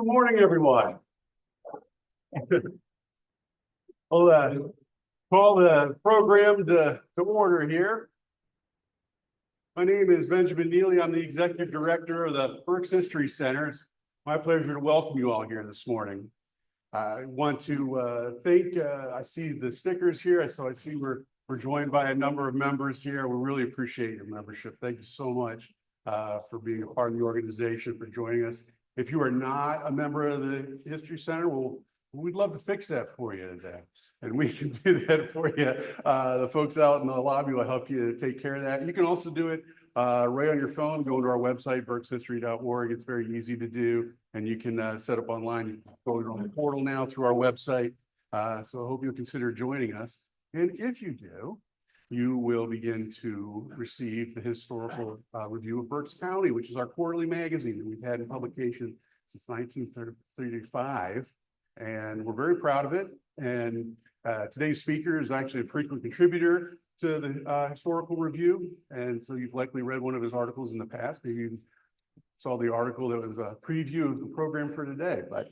Good morning, everyone. I'll call the program to order here. My name is Benjamin Neely. I'm the Executive Director of the Berks History Center. It's my pleasure to welcome you all here this morning. I want to thank, I see the stickers here, so I see we're joined by a number of members here. We really appreciate your membership. Thank you so much for being a part of the organization, for joining us. If you are not a member of the History Center, we'd love to fix that for you today. And we can do that for you. The folks out in the lobby will help you take care of that. You can also do it right on your phone. Go to our website, berkshistory.org. It's very easy to do. And you can set up online. You can go on the portal now through our website. So I hope you'll consider joining us. And if you do, you will begin to receive the historical review of Berks County, which is our quarterly magazine that we've had in publication since 1935. And we're very proud of it. And today's speaker is actually a frequent contributor to the historical review. And so you've likely read one of his articles in the past. Maybe you saw the article that was a preview of the program for today. But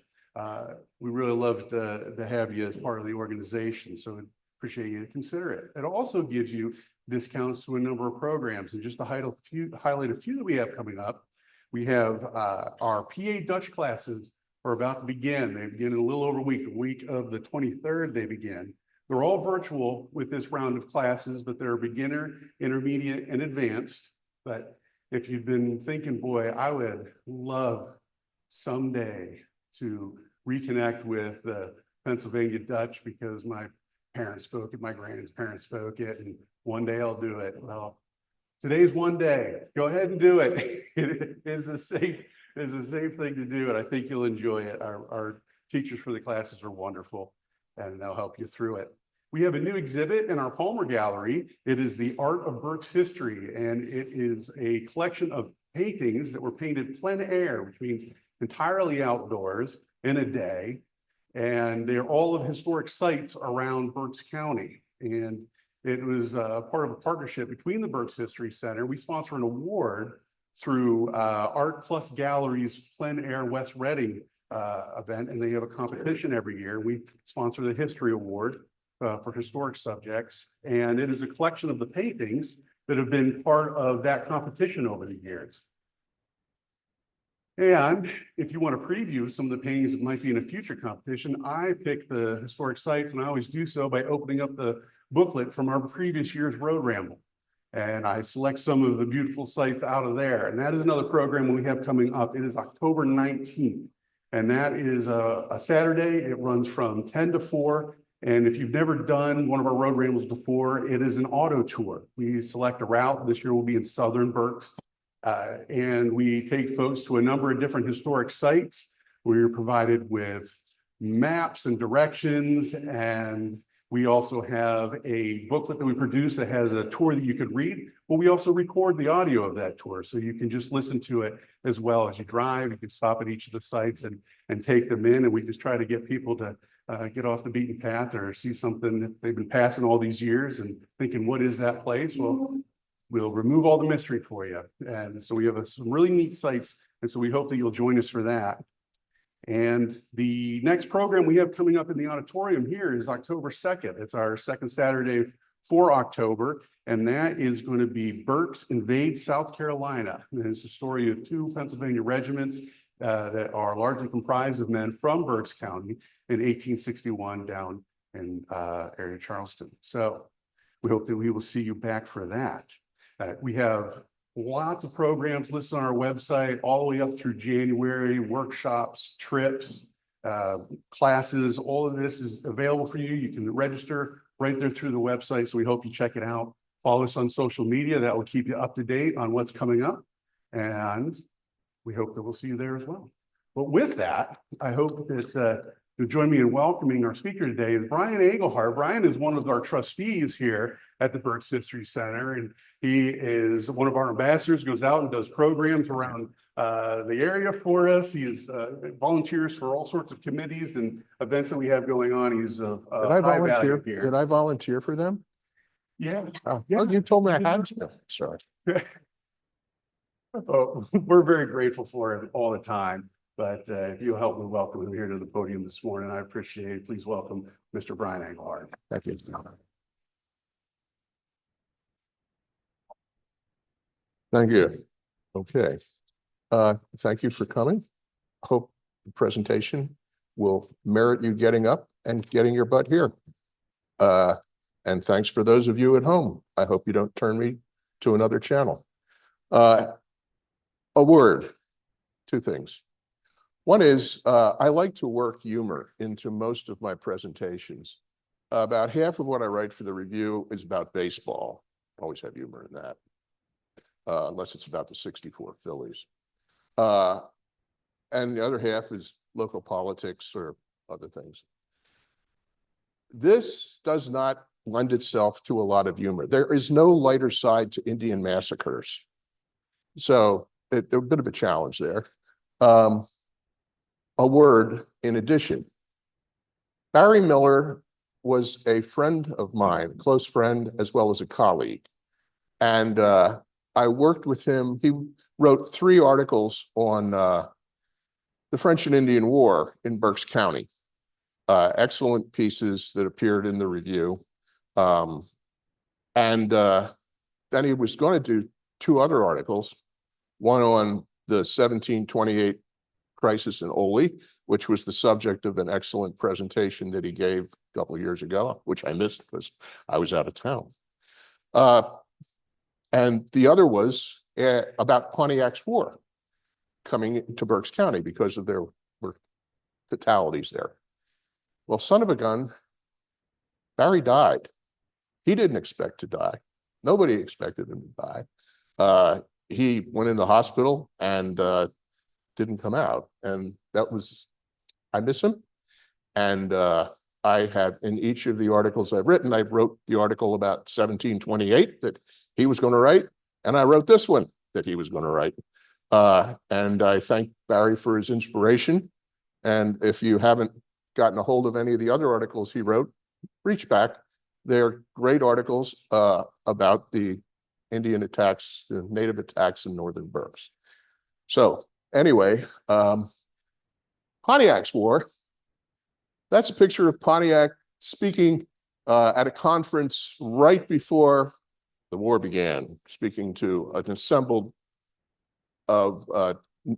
we really love to have you as part of the organization. So appreciate you to consider it. It also gives you discounts to a number of programs. And just to highlight a few that we have coming up, we have our PA Dutch classes are about to begin. They begin in a little over a week. The week of the 23rd, they begin. They're all virtual with this round of classes, but they're beginner, intermediate, and advanced. But if you've been thinking, boy, I would love someday to reconnect with the Pennsylvania Dutch because my parents spoke it, my grandparents spoke it, and one day I'll do it. Well, today's one day. Go ahead and do it. It is a safe thing to do, and I think you'll enjoy it. Our teachers for the classes are wonderful, and they'll help you through it. We have a new exhibit in our Palmer Gallery. It is the Art of Berks History, and it is a collection of paintings that were painted plein air, which means entirely outdoors in a day. And they're all of historic sites around Berks County. And it was part of a partnership between the Berks History Center. We sponsor an award through Art Plus Galleries Plein Air West Reading event, and they have a competition every year. We sponsor the History Award for historic subjects, and it is a collection of the paintings that have been part of that competition over the years. And if you want to preview some of the paintings that might be in a future competition, I pick the historic sites, and I always do so by opening up the booklet from our previous year's Road Ramble. And I select some of the beautiful sites out of there. And that is another program we have coming up. It is October 19th. And that is a Saturday. It runs from 10 to 4. And if you've never done one of our road rambles before, it is an auto tour. We select a route. This year will be in Southern Berks. And we take folks to a number of different historic sites. We're provided with maps and directions, and we also have a booklet that we produce that has a tour that you could read, but we also record the audio of that tour, so you can just listen to it as well as you drive. You can stop at each of the sites and take them in, and we just try to get people to get off the beaten path or see something that they've been passing all these years and thinking, what is that place? Well, we'll remove all the mystery for you. And so we have some really neat sites. And so we hope that you'll join us for that. And the next program we have coming up in the auditorium here is October 2nd. It's our second Saturday for October. And that is going to be Berks Invade South Carolina. And it's the story of two Pennsylvania regiments that are largely comprised of men from Berks County in 1861 down in area Charleston. So we hope that we will see you back for that. We have lots of programs listed on our website all the way up through January, workshops, trips, classes. All of this is available for you. You can register right there through the website. So we hope you check it out. Follow us on social media. That will keep you up to date on what's coming up. And we hope that we'll see you there as well. But with that, I hope that you'll join me in welcoming our speaker today, Brian Engelhardt. Brian is one of our trustees here at the Berks History Center, and he is one of our ambassadors, goes out and does programs around the area for us. He is volunteers for all sorts of committees and events that we have going on. He's a high value here. Did I volunteer for them? Yeah. Oh, you told me I had to. Sorry. Oh, we're very grateful for him all the time. But if you'll help me welcome him here to the podium this morning, I appreciate it. Please welcome Mr. Brian Engelhardt. Thank you. Thank you. Okay. Thank you for coming. Hope the presentation will merit you getting up and getting your butt here. And thanks for those of you at home. I hope you don't turn me to another channel. A word, two things. One is I like to work humor into most of my presentations. About half of what I write for the review is about baseball. Always have humor in that, unless it's about the '64 Phillies. And the other half is local politics or other things. This does not lend itself to a lot of humor. There is no lighter side to Indian massacres. So there's a bit of a challenge there. A word in addition. Barry Miller was a friend of mine, a close friend, as well as a colleague. And I worked with him. He wrote 3 articles on the French and Indian War in Berks County. Excellent pieces that appeared in the review. Then he was going to do 2 other articles, one on the 1728 crisis in Ole, which was the subject of an excellent presentation that he gave a couple of years ago, which I missed because I was out of town. And the other was about Pontiac's war coming to Berks County because of there were fatalities there. Well, son of a gun, Barry died. He didn't expect to die. Nobody expected him to die. He went in the hospital and didn't come out. And that was, I miss him. And I have, in each of the articles I've written, I wrote the article about 1728 that he was going to write. And I wrote this one that he was going to write. And I thank Barry for his inspiration. And if you haven't gotten a hold of any of the other articles he wrote, reach back. They're great articles about the Indian attacks, the native attacks in northern Berks. So anyway, Pontiac's War. That's a picture of Pontiac speaking at a conference right before the war began, speaking to an assembled of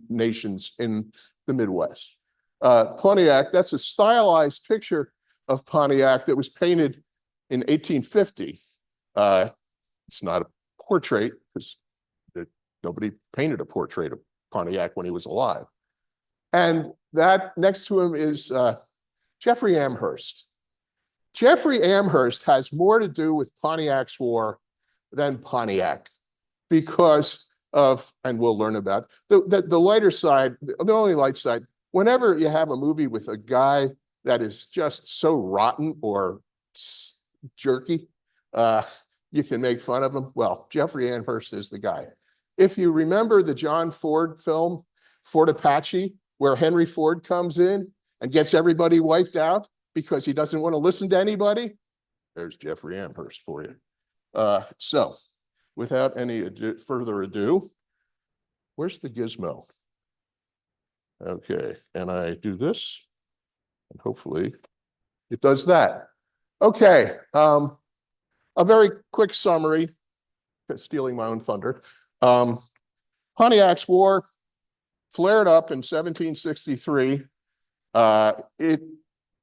nations in the Midwest. Pontiac, that's a stylized picture of Pontiac that was painted in 1850. It's not a portrait because nobody painted a portrait of Pontiac when he was alive. And that next to him is Jeffrey Amherst. Jeffrey Amherst has more to do with Pontiac's War than Pontiac because of, and we'll learn about, the lighter side, the only light side, whenever you have a movie with a guy that is just so rotten or jerky, you can make fun of him. Well, Jeffrey Amherst is the guy. If you remember the John Ford film, Fort Apache, where Henry Ford comes in and gets everybody wiped out because he doesn't want to listen to anybody, there's Jeffrey Amherst for you. So without any further ado, where's the gizmo? Okay, and I do this, and hopefully it does that. Okay, a very quick summary, stealing my own thunder. Pontiac's War flared up in 1763. It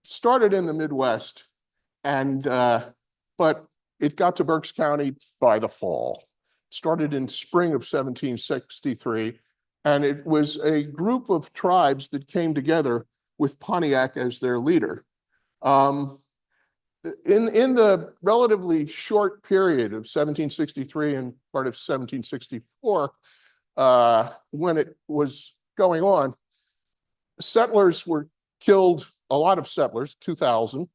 started in the Midwest, and but it got to Berks County by the fall. It started in spring of 1763, and it was a group of tribes that came together with Pontiac as their leader. In the relatively short period of 1763 and part of 1764, when it was going on, settlers were killed, a lot of settlers, 2,000.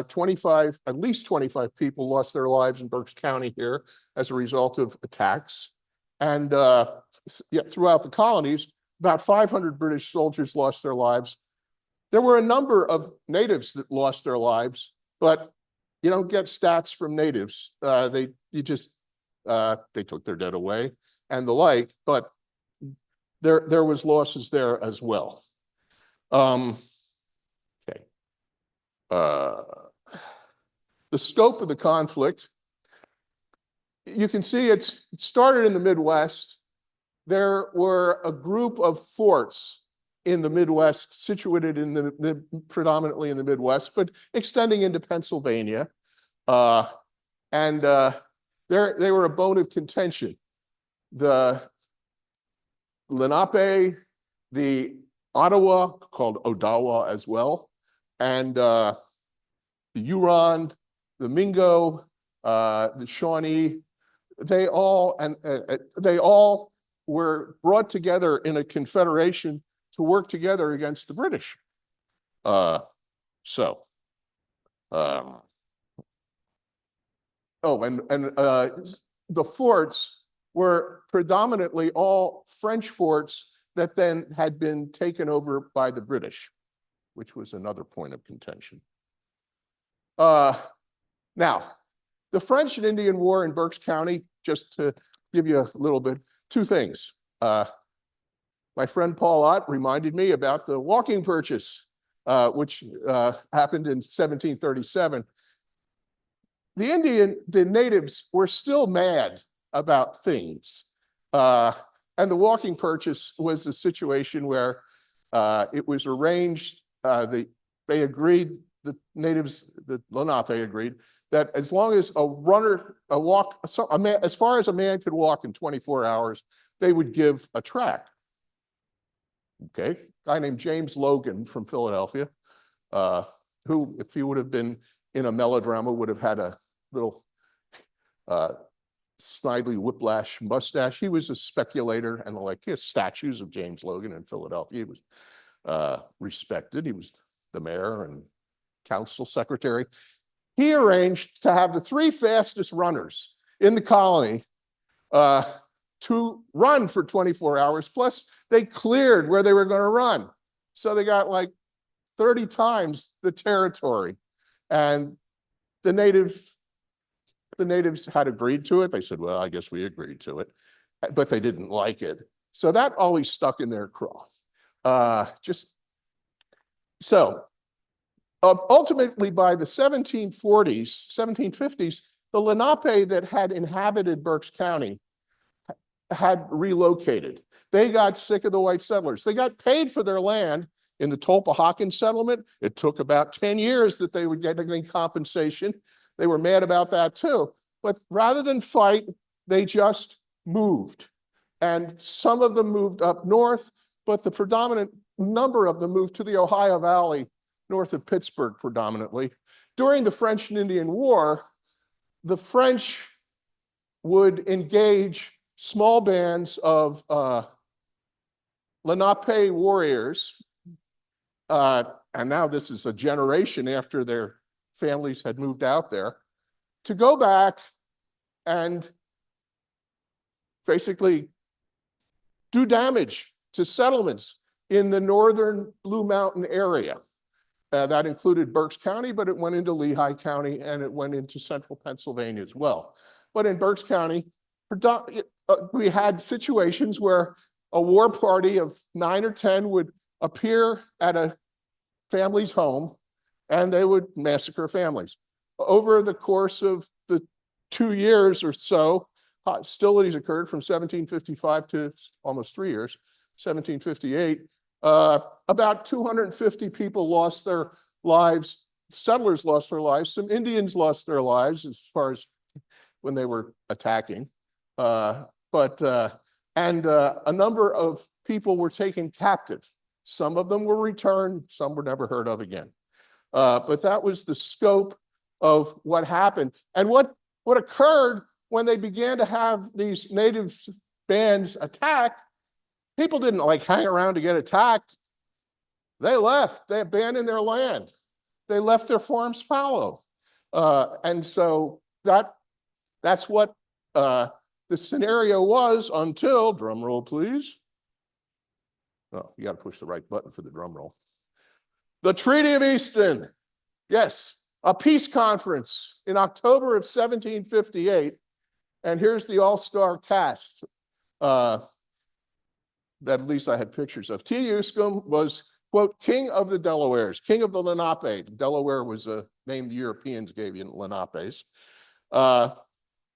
25, at least 25 people lost their lives in Berks County here as a result of attacks. And throughout the colonies, about 500 British soldiers lost their lives. There were a number of natives that lost their lives, but you don't get stats from natives. They took their dead away and the like, but there was losses there as well. Okay. The scope of the conflict, you can see it started in the Midwest. There were a group of forts in the Midwest, situated in the predominantly in the Midwest, but extending into Pennsylvania. They were a bone of contention. The Lenape, the Ottawa, called Odawa as well, and the Huron, the Mingo, the Shawnee, they all were brought together in a confederation to work together against the British. The forts were predominantly all French forts that then had been taken over by the British, which was another point of contention. Now, the French and Indian War in Berks County, just to give you a little bit, two things. My friend Paul Ott reminded me about the walking purchase, which happened in 1737. The natives were still mad about things. And the walking purchase was a situation where it was arranged, they agreed, the natives, the Lenape agreed, that as long as as far as a man could walk in 24 hours, they would give a tract. Okay, a guy named James Logan from Philadelphia, who, if he would have been in a melodrama, would have had a little snidely whiplash mustache. He was a speculator, and like his statues of James Logan in Philadelphia. He was respected. He was the mayor and council secretary. He arranged to have the 3 fastest runners in the colony to run for 24 hours. Plus, they cleared where they were going to run. So they got like 30 times the territory. And the natives had agreed to it. They said, well, I guess we agreed to it. But they didn't like it. So that always stuck in their craw. Ultimately, by the 1740s, 1750s, the Lenape that had inhabited Berks County had relocated. They got sick of the white settlers. They got paid for their land in the Tulpehocken settlement. It took about 10 years that they would get any compensation. They were mad about that too. But rather than fight, they just moved. And some of them moved up north, but the predominant number of them moved to the Ohio Valley, north of Pittsburgh predominantly. During the French and Indian War, the French would engage small bands of Lenape warriors, and now this is a generation after their families had moved out there, to go back and basically do damage to settlements in the northern Blue Mountain area. That included Berks County, but it went into Lehigh County and it went into central Pennsylvania as well. But in Berks County, we had situations where a war party of 9 or 10 would appear at a family's home and they would massacre families. Over the course of the 2 years or so, hostilities occurred from 1755 to almost 3 years, 1758. About 250 people lost their lives. Settlers lost their lives. Some Indians lost their lives as far as when they were attacking. And a number of people were taken captive. Some of them were returned. Some were never heard of again. But that was the scope of what happened. And what occurred when they began to have these native bands attack, people didn't like hang around to get attacked. They left. They abandoned their land. They left their farms fallow. And so that's what the scenario was until, drum roll please. Oh, you got to push the right button for the drum roll. The Treaty of Easton. Yes, a peace conference in October of 1758. And here's the all-star cast. that at least I had pictures of. Uscombe was, quote, king of the Delawares, king of the Lenape. Delaware was a name the Europeans gave you, Lenapes.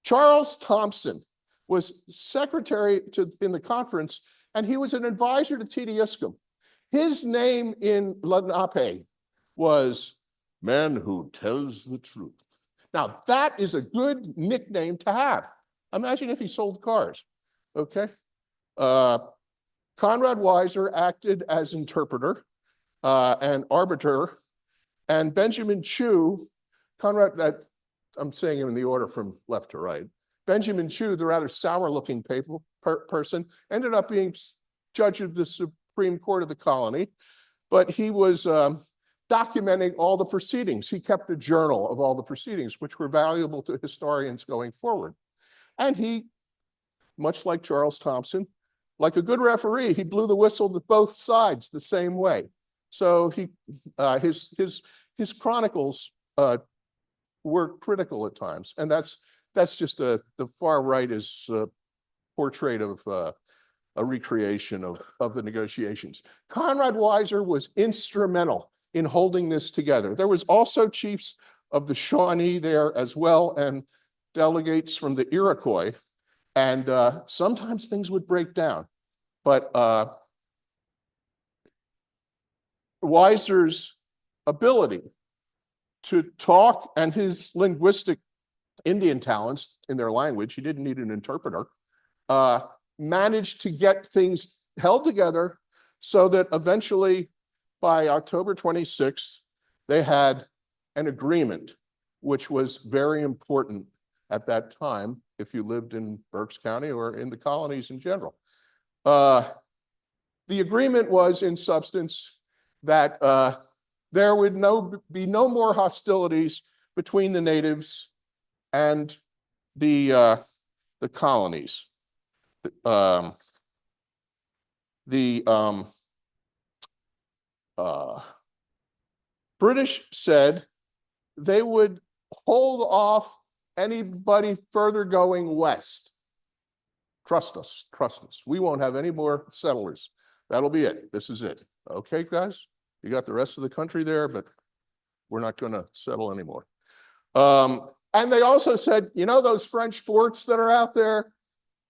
Charles Thompson was secretary in the conference, and he was an advisor to T.D. Uscombe. His name in Lenape was man who tells the truth. Now, that is a good nickname to have. Imagine if he sold cars, okay? Conrad Weiser acted as interpreter and arbiter, and Benjamin Chew, I'm saying him in the order from left to right. Benjamin Chew, the rather sour-looking person, ended up being judge of the Supreme Court of the colony, but he was documenting all the proceedings. He kept a journal of all the proceedings, which were valuable to historians going forward. And he, much like Charles Thompson, like a good referee, he blew the whistle to both sides the same way. So his chronicles were critical at times, and that's just the far right is portrait of a recreation of the negotiations. Conrad Weiser was instrumental in holding this together. There was also chiefs of the Shawnee there as well, and delegates from the Iroquois, and sometimes things would break down. But Weiser's ability to talk and his linguistic Indian talents in their language, he didn't need an interpreter, managed to get things held together so that eventually by October 26th, they had an agreement, which was very important at that time if you lived in Berks County or in the colonies in general. The agreement was, in substance, that there would be no more hostilities between the natives and the colonies. British said they would hold off anybody further going west. Trust us, trust us. We won't have any more settlers. That'll be it. This is it. Okay, guys? You got the rest of the country there, but we're not going to settle anymore. And they also said, you know, those French forts that are out there,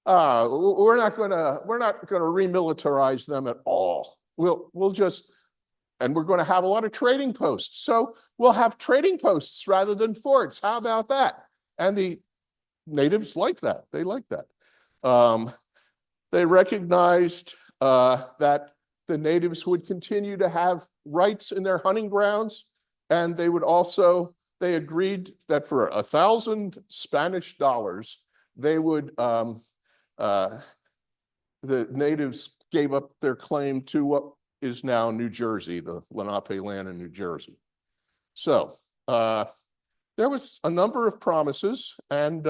we're not going to remilitarize them at all. We'll just, and we're going to have a lot of trading posts. So we'll have trading posts rather than forts. How about that? And the natives like that. They like that. They recognized that the natives would continue to have rights in their hunting grounds, and they would also, they agreed that for 1,000 Spanish dollars, they would, the natives gave up their claim to what is now New Jersey, the Lenape land in New Jersey. So there was a number of promises, and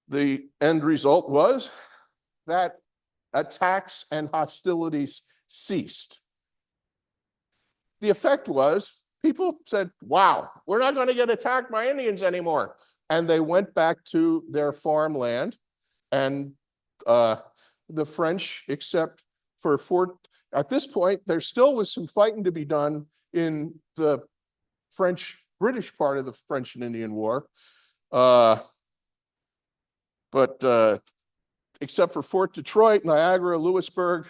the end result was that attacks and hostilities ceased. The effect was people said, wow, we're not going to get attacked by Indians anymore. And they went back to their farmland, and the French, except for Fort, at this point, there still was some fighting to be done in the British part of the French and Indian War. But except for Fort Detroit, Niagara, Louisbourg,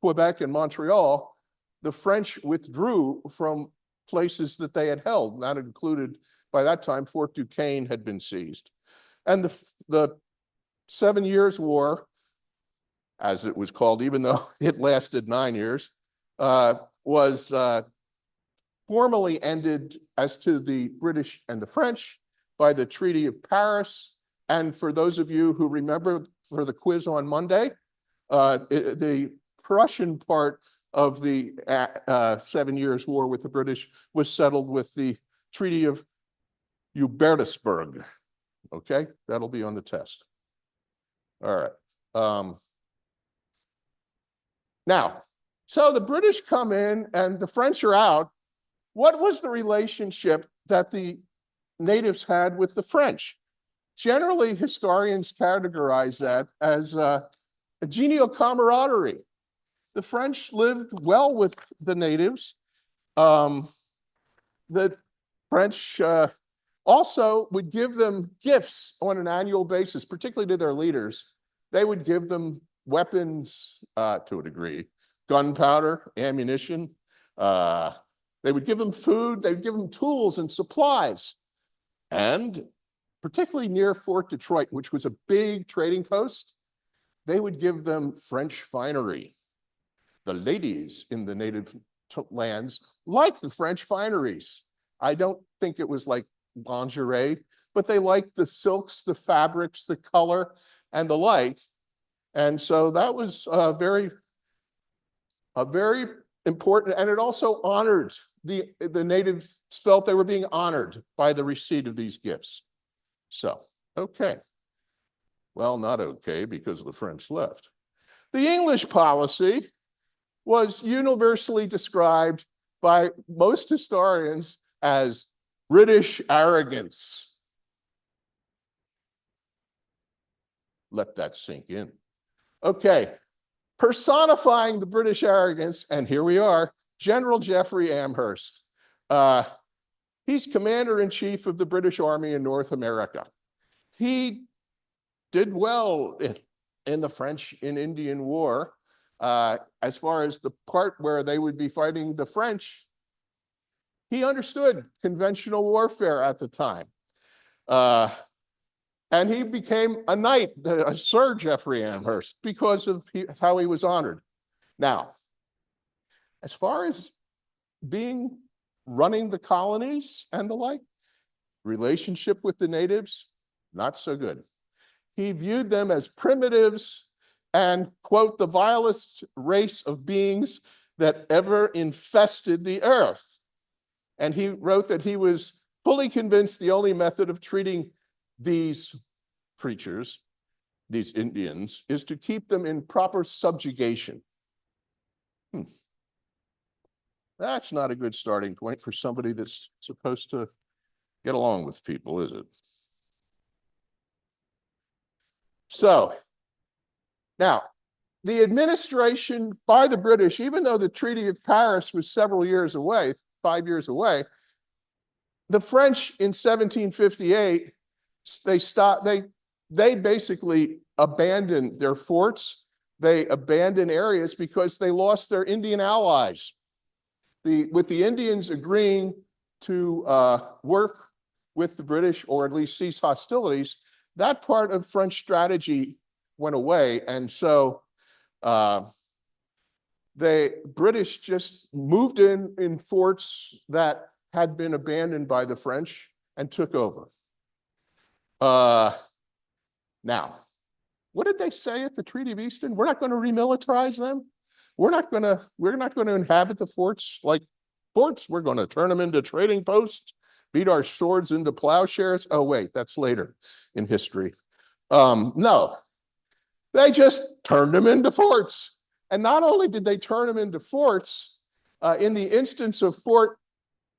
Quebec, and Montreal, the French withdrew from places that they had held. That included, by that time, Fort Duquesne had been seized. And the 7 Years' War, as it was called, even though it lasted 9 years, was formally ended as to the British and the French by the Treaty of Paris. And for those of you who remember for the quiz on Monday, the Prussian part of the 7 Years' War with the British was settled with the Treaty of Hubertusburg. Okay, that'll be on the test. All right. Now, so the British come in and the French are out. What was the relationship that the natives had with the French? Generally, historians categorize that as a genial camaraderie. The French lived well with the natives. The French also would give them gifts on an annual basis, particularly to their leaders. They would give them weapons to a degree, gunpowder, ammunition. They would give them food. They would give them tools and supplies. And particularly near Fort Detroit, which was a big trading post, they would give them French finery. The ladies in the native lands liked the French fineries. I don't think it was like lingerie, but they liked the silks, the fabrics, the color, and the like. And so that was a very important, and it also honored the natives felt they were being honored by the receipt of these gifts. So, okay. Well, not okay, because the French left. The English policy was universally described by most historians as British arrogance. Let that sink in. Okay, personifying the British arrogance, and here we are, General Jeffrey Amherst. He's commander-in-chief of the British Army in North America. He did well in the French and Indian War. As far as the part where they would be fighting the French, he understood conventional warfare at the time. And he became a knight, Sir Jeffrey Amherst, because of how he was honored. Now, as far as running the colonies and the like, relationship with the natives, not so good. He viewed them as primitives and, quote, the vilest race of beings that ever infested the earth. And he wrote that he was fully convinced the only method of treating these creatures, these Indians, is to keep them in proper subjugation. That's not a good starting point for somebody that's supposed to get along with people, is it? So, now, the administration by the British, even though the Treaty of Paris was several years away, 5 years away, the French in 1758, they basically abandoned their forts. They abandoned areas because they lost their Indian allies. With the Indians agreeing to work with the British, or at least cease hostilities, that part of French strategy went away. And so the British just moved in forts that had been abandoned by the French and took over. Now, what did they say at the Treaty of Easton? We're not going to remilitarize them. We're not going to inhabit the forts like forts. We're going to turn them into trading posts, beat our swords into plowshares. Oh, wait, that's later in history. No, they just turned them into forts. And not only did they turn them into forts, in the instance of Fort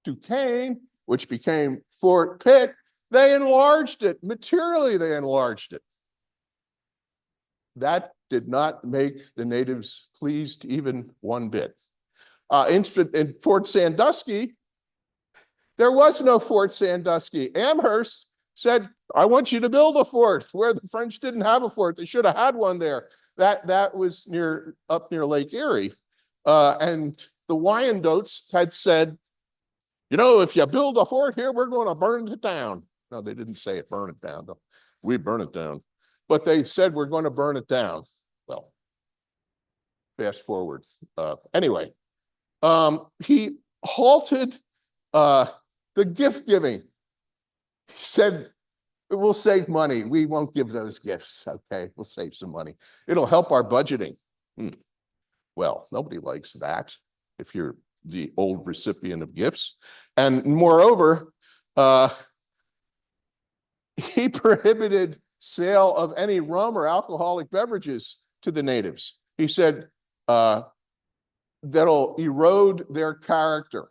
Duquesne, which became Fort Pitt, they enlarged it. Materially, they enlarged it. That did not make the natives pleased even one bit. In Fort Sandusky, there was no Fort Sandusky. Amherst said, I want you to build a fort where the French didn't have a fort. They should have had one there. That was up near Lake Erie. And the Wyandottes had said, you know, if you build a fort here, we're going to burn it down. No, they didn't say it, burn it down. No, we burn it down. But they said, we're going to burn it down. Well, fast forward. Anyway, he halted the gift giving. He said, we'll save money. We won't give those gifts. Okay, we'll save some money. It'll help our budgeting. Well, nobody likes that if you're the old recipient of gifts. And moreover, he prohibited sale of any rum or alcoholic beverages to the natives. He said that'll erode their character.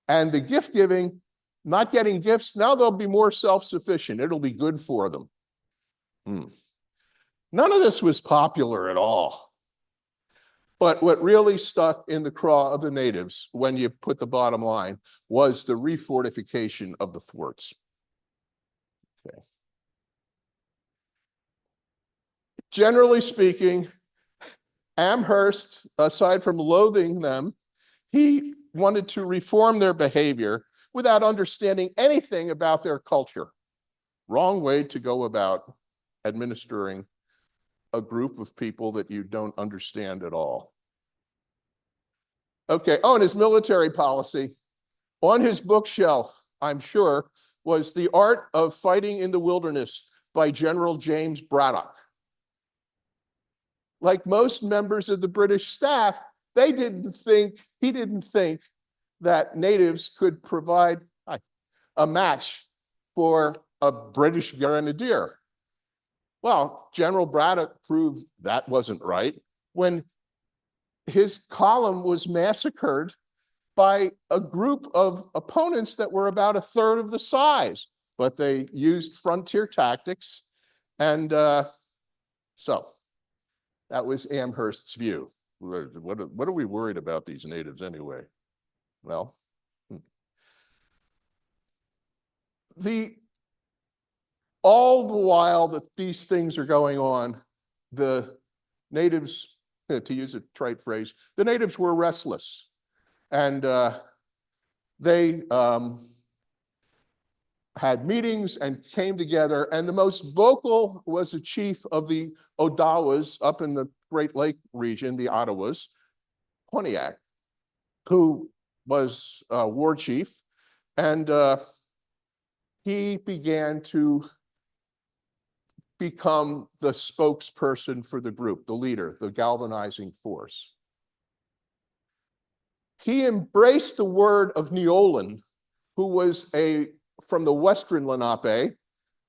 And the gift giving, not getting gifts, now they'll be more self-sufficient. It'll be good for them. None of this was popular at all. But what really stuck in the craw of the natives, when you put the bottom line, was the refortification of the forts. Okay. Generally speaking, Amherst, aside from loathing them, he wanted to reform their behavior without understanding anything about their culture. Wrong way to go about administering a group of people that you don't understand at all. Okay, oh, and his military policy. On his bookshelf, I'm sure, was The Art of Fighting in the Wilderness by General James Braddock. Like most members of the British staff, he didn't think that natives could provide a match for a British grenadier. Well, General Braddock proved that wasn't right when his column was massacred by a group of opponents that were about a third of the size, but they used frontier tactics. And so that was Amherst's view. What are we worried about these natives anyway? Well, all the while that these things are going on, the natives, to use a trite phrase, the natives were restless. And they had meetings and came together. And the most vocal was the chief of the Odawas up in the Great Lake region, the Ottawas, Pontiac, who was a war chief. And he began to become the spokesperson for the group, the leader, the galvanizing force. He embraced the word of Neolin, who was from the western Lenape,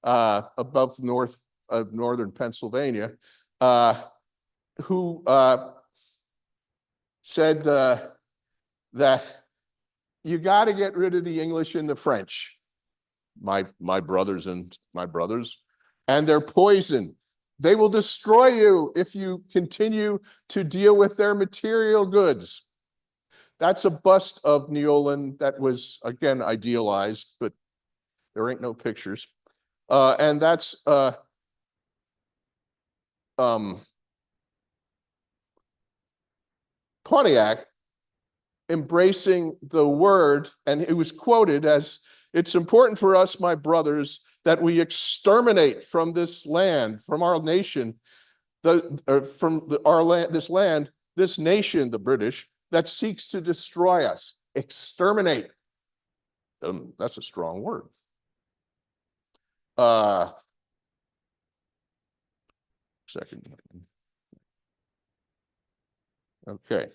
above northern Pennsylvania, who said that you got to get rid of the English and the French, my brothers, and their poison. They will destroy you if you continue to deal with their material goods. That's a bust of Neolin that was, again, idealized, but there ain't no pictures. And that's Pontiac embracing the word, and it was quoted as, "It's important for us, my brothers, that we exterminate from this land, from our nation, this nation, the British, that seeks to destroy us." Exterminate. That's a strong word. Second. Okay.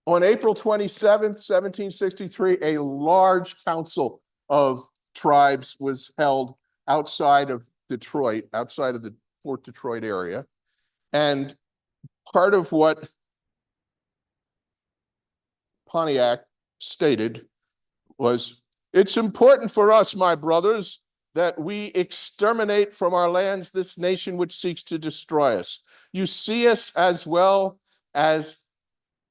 On April 27th, 1763, a large council of tribes was held outside of Detroit, outside of the Fort Detroit area. And part of what Pontiac stated was, "It's important for us, my brothers, that we exterminate from our lands this nation which seeks to destroy us. You see us as well as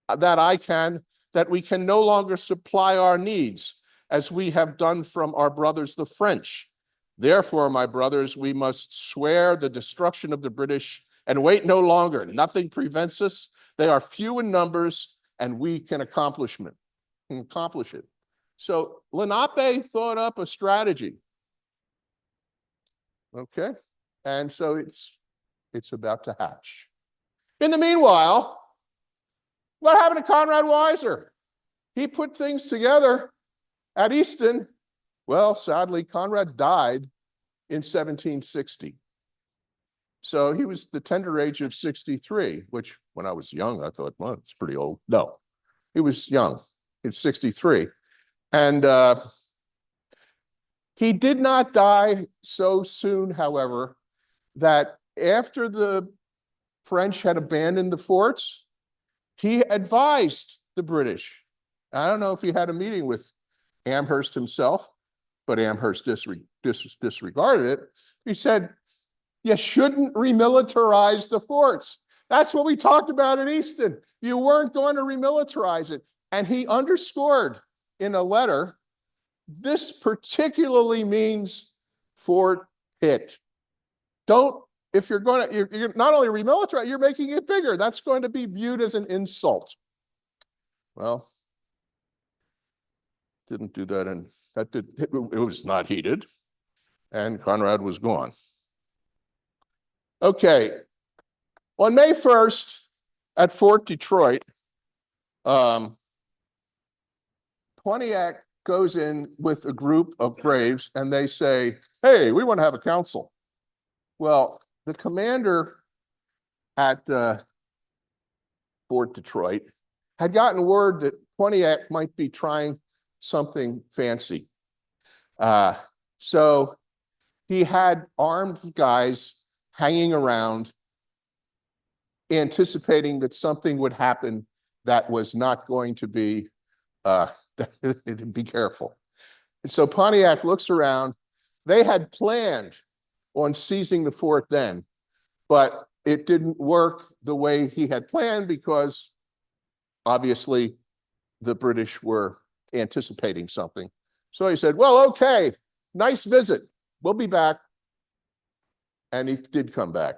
that I can, that we can no longer supply our needs as we have done from our brothers the French. Therefore, my brothers, we must swear the destruction of the British and wait no longer. Nothing prevents us. They are few in numbers and we can accomplish it." So Lenape thought up a strategy. Okay, and so it's about to hatch. In the meanwhile, what happened to Conrad Weiser? He put things together at Easton. Well, sadly, Conrad died in 1760. So he was the tender age of 63, which when I was young, I thought, well, it's pretty old. No, he was young. He was 63. And he did not die so soon, however, that after the French had abandoned the forts, he advised the British. I don't know if he had a meeting with Amherst himself, but Amherst disregarded it. He said, you shouldn't remilitarize the forts. That's what we talked about at Easton. You weren't going to remilitarize it. And he underscored in a letter, this particularly means Fort Pitt. If you're going to, you're not only remilitarize, you're making it bigger. That's going to be viewed as an insult. Well, didn't do that, and it was not heeded, and Conrad was gone. Okay, on May 1st at Fort Detroit, Pontiac goes in with a group of braves, and they say, hey, we want to have a council. Well, the commander at Fort Detroit had gotten word that Pontiac might be trying something fancy. So he had armed guys hanging around, anticipating that something would happen that was not going to be, be careful. And so Pontiac looks around. They had planned on seizing the fort then, but it didn't work the way he had planned because obviously the British were anticipating something. So he said, well, okay, nice visit. We'll be back. And he did come back.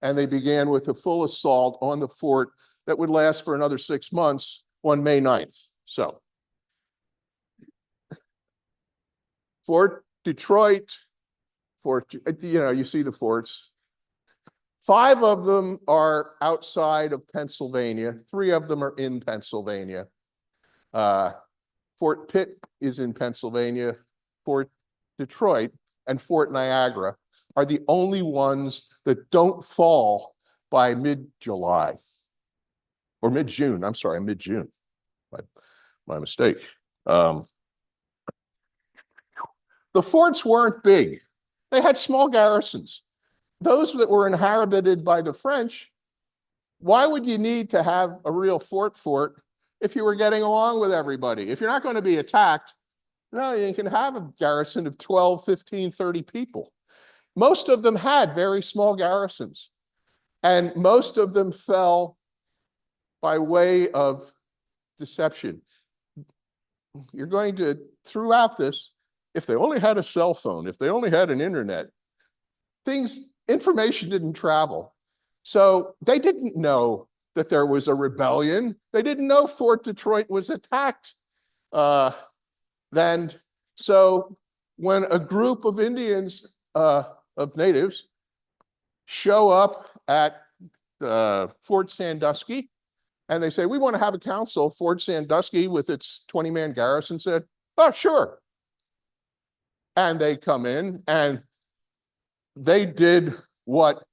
And they began with a full assault on the fort that would last for another 6 months on May 9th. So Fort Detroit, you see the forts. 5 of them are outside of Pennsylvania. 3 of them are in Pennsylvania. Fort Pitt is in Pennsylvania. Fort Detroit and Fort Niagara are the only ones that don't fall by mid-July. Or mid-June, I'm sorry, mid-June. My mistake. The forts weren't big. They had small garrisons. Those that were inhabited by the French, why would you need to have a real fort if you were getting along with everybody? If you're not going to be attacked, no, you can have a garrison of 12, 15, 30 people. Most of them had very small garrisons, and most of them fell by way of deception. You're going to, throughout this, if they only had a cell phone, if they only had an internet, information didn't travel. So they didn't know that there was a rebellion. They didn't know Fort Detroit was attacked then. So when a group of Indians, of natives, show up at Fort Sandusky, and they say, we want to have a council, Fort Sandusky with its 20-man garrison said, oh, sure. And they come in and they did what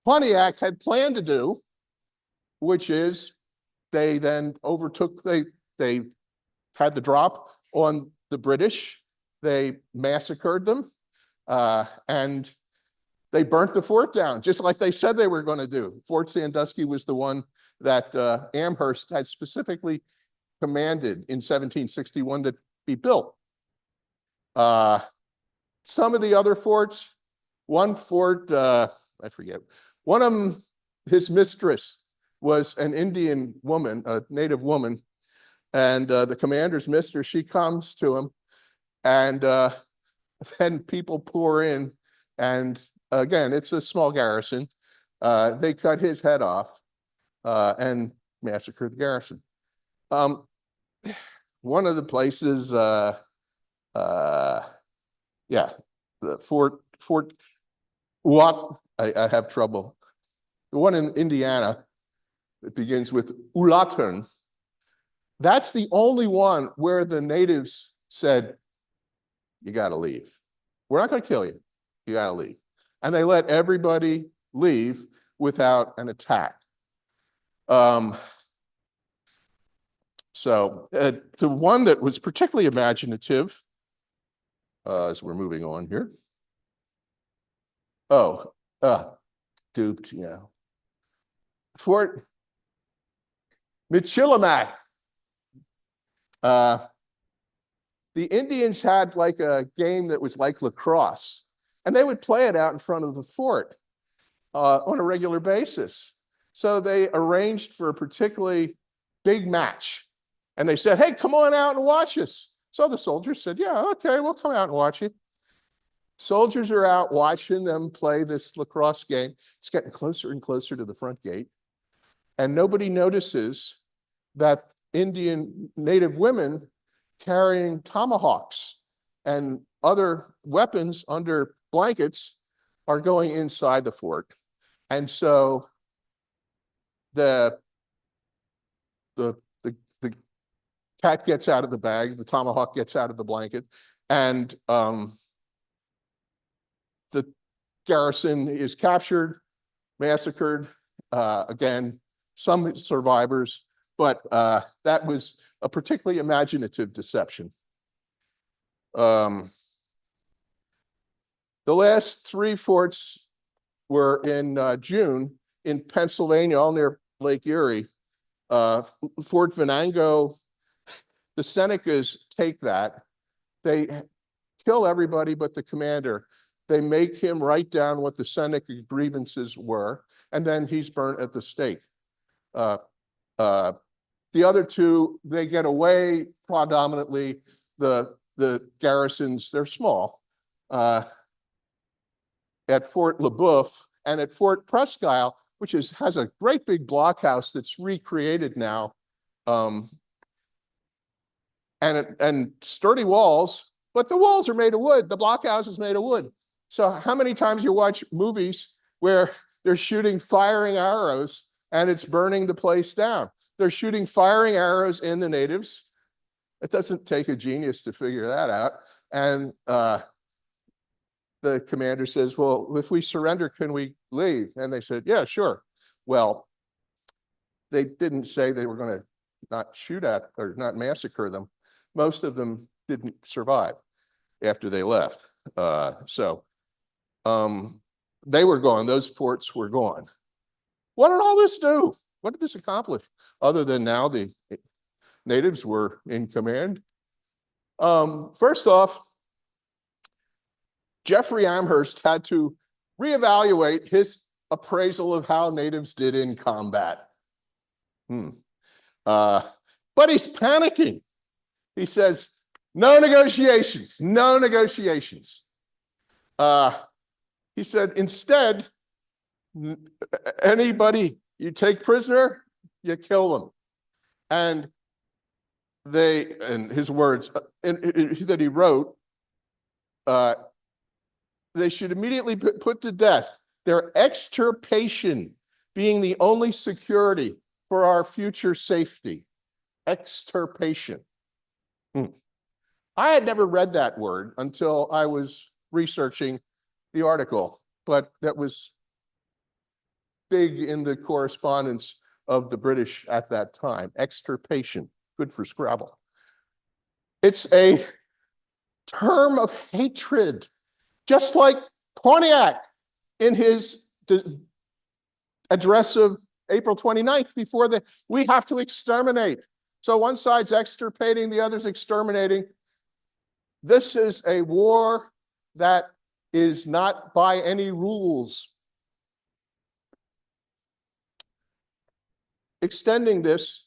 Pontiac had planned to do, which is they then overtook, they had the drop on the British, they massacred them, and they burnt the fort down, just like they said they were going to do. Fort Sandusky was the one that Amherst had specifically commanded in 1761 to be built. Some of the other forts, one fort, I forget, one of them, his mistress was an Indian woman, a native woman, and the commander's mistress, she comes to him, and then people pour in, and again, it's a small garrison. They cut his head off and massacred the garrison. One of the places, yeah, the Fort what I have trouble. The one in Indiana that begins with Ulaturn. That's the only one where the natives said, you got to leave. We're not going to kill you. You got to leave. And they let everybody leave without an attack. So the one that was particularly imaginative, as we're moving on here. Oh, duped, yeah. Fort Michilimack. the Indians had like a game that was like lacrosse, and they would play it out in front of the fort on a regular basis. So they arranged for a particularly big match, and they said, "Hey, come on out and watch us." So the soldiers said, "Yeah, okay, we'll come out and watch you." Soldiers are out watching them play this lacrosse game. It's getting closer and closer to the front gate, and nobody notices that Indian native women carrying tomahawks and other weapons under blankets are going inside the fort. And so the cat gets out of the bag, the tomahawk gets out of the blanket, and the garrison is captured, massacred. Again, some survivors, but that was a particularly imaginative deception. The last three forts were in June in Pennsylvania, all near Lake Erie. Fort Venango, the Senecas take that. They kill everybody but the commander. They make him write down what the Seneca grievances were, and then he's burnt at the stake. The other two, they get away predominantly. The garrisons, they're small. At Fort Le Boeuf and at Fort Presque Isle, which has a great big blockhouse that's recreated now, and sturdy walls, but the walls are made of wood. The blockhouse is made of wood. So how many times you watch movies where they're shooting firing arrows and it's burning the place down? They're shooting firing arrows in the natives. It doesn't take a genius to figure that out. And the commander says, "Well, if we surrender, can we leave?" And they said, "Yeah, sure." Well, they didn't say they were going to not shoot at or not massacre them. Most of them didn't survive after they left. They were gone. Those forts were gone. What did all this do? What did this accomplish? Other than now the natives were in command. First off, Jeffrey Amherst had to reevaluate his appraisal of how natives did in combat. But he's panicking. He says, no negotiations, no negotiations. He said, instead, anybody you take prisoner, you kill them. And his words that he wrote, they should immediately be put to death, their extirpation being the only security for our future safety. Extirpation. I had never read that word until I was researching the article, but that was big in the correspondence of the British at that time. Extirpation, good for Scrabble. It's a term of hatred, just like Pontiac in his address of April 29th before we have to exterminate. So one side's extirpating, the other's exterminating. This is a war that is not by any rules. Extending this,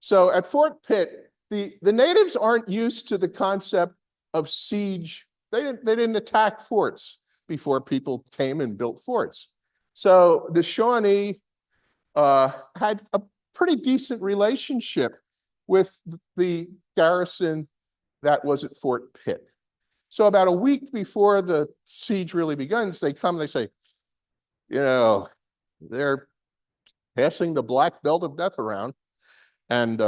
so at Fort Pitt, the natives aren't used to the concept of siege. They didn't attack forts before people came and built forts. So the Shawnee had a pretty decent relationship with the garrison that was at Fort Pitt. So about a week before the siege really begins, they come, they say, they're passing the black belt of death around. And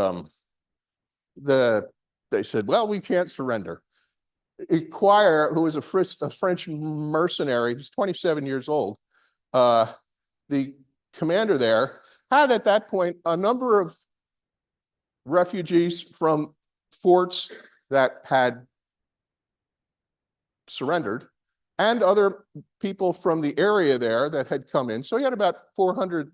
they said, well, we can't surrender. Equire, who was a French mercenary, he's 27 years old, the commander there had at that point a number of refugees from forts that had surrendered and other people from the area there that had come in. So he had about 400,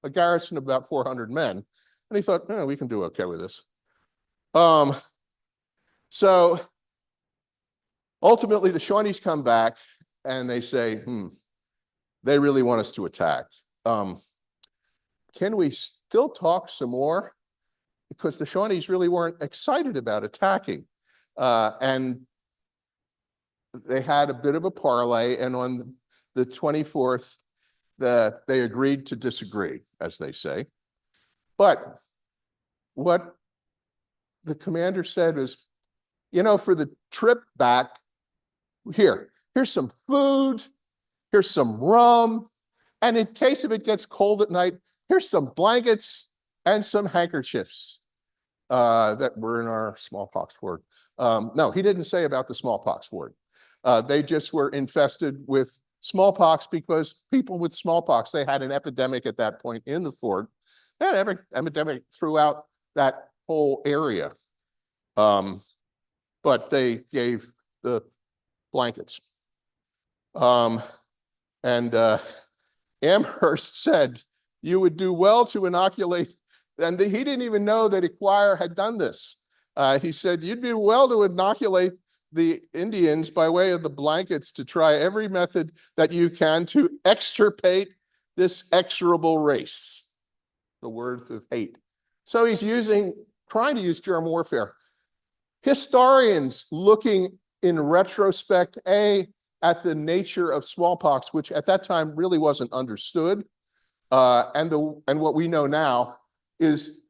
a garrison of about 400 men. And he thought, we can do okay with this. So ultimately, the Shawnees come back and they say, they really want us to attack. Can we still talk some more? Because the Shawnees really weren't excited about attacking. And they had a bit of a parlay, and on the 24th, they agreed to disagree, as they say. But what the commander said was, for the trip back, here's some food, here's some rum, and in case if it gets cold at night, here's some blankets and some handkerchiefs that were in our smallpox ward. No, he didn't say about the smallpox ward. They just were infested with smallpox because people with smallpox, they had an epidemic at that point in the fort. They had an epidemic throughout that whole area. But they gave the blankets. Amherst said, you would do well to inoculate, and he didn't even know that Acquire had done this. He said, you'd do well to inoculate the Indians by way of the blankets to try every method that you can to extirpate this execrable race. The words of hate. So he's trying to use germ warfare. Historians looking in retrospect, at the nature of smallpox, which at that time really wasn't understood, and what we know now is,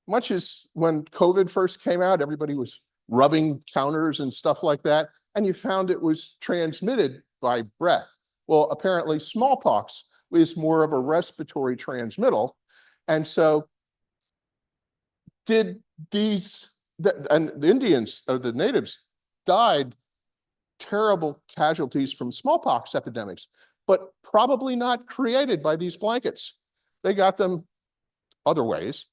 much as when COVID first came out, everybody was rubbing counters and stuff like that, and you found it was transmitted by breath. Well, apparently smallpox is more of a respiratory transmittal, and so and the Indians, or the natives, died terrible casualties from smallpox epidemics, but probably not created by these blankets. They got them other ways.